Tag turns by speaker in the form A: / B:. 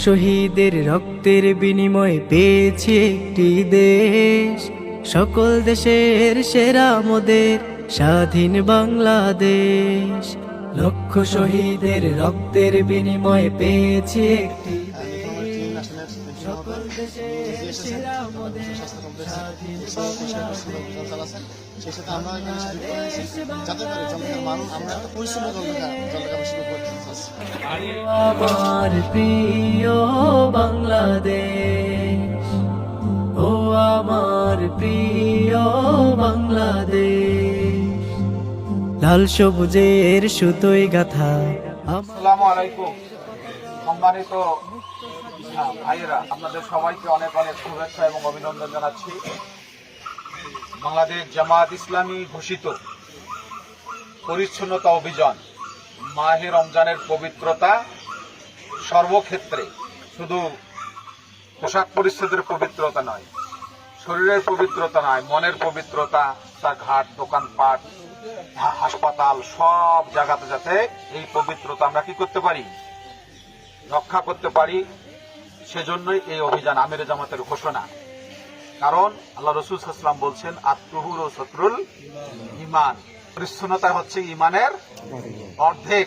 A: শহীদের রক্তের বিনিময়ে পেয়েছি একটি দেশ, সকল দেশের সেরা মোদের স্বাধীন বাংলাদেশ। লক্ষ শহীদের রক্তের বিনিময়ে পেয়েছি একটি দেশ, সকল দেশের সেরা মোদের স্বাধীন বাংলাদেশ।
B: সেই সাথে আমরা এখানে সুযোগ করে নিয়েছি যাতে করে চন্দ্রকার মানুষ আমরা একটা পরিচ্ছন্ন চন্দ্রকার শুরু করতে চাচ্ছি।
A: আমার প্রিয় বাংলাদেশ, ও আমার প্রিয় বাংলাদেশ, লাল সবুজের সুতোয় গাথা।
C: আসসালামু আলাইকুম। সম্মানিত ভাইয়েরা, আপনাদের সবাইকে অনেক অনেক শুভেচ্ছা এবং অভিনন্দন জানাচ্ছি। বাংলাদেশ জামায়াত ইসলামী ঘোষিত পরিচ্ছন্নতা অভিযান মাহে রমজানের পবিত্রতা সর্বক্ষেত্রে, শুধু পোশাক পরিচ্ছদের পবিত্রতা নয়, শরীরের পবিত্রতা নয়, মনের পবিত্রতা, ঘাট, দোকানপাট, হাসপাতাল, সব জায়গাতে যাতে এই পবিত্রতা আমরা কি করতে পারি, রক্ষা করতে পারি, সেজন্যই এই অভিযান আমিরে জামাতের ঘোষণা। কারণ আল্লাহ রাসূল সাল্লাল্লাহু আলাইহি ওয়াসাল্লাম বলছেন, আত-তুহুরু সাতরুল ঈমান, পরিচ্ছন্নতা হচ্ছে ঈমানের অর্ধেক।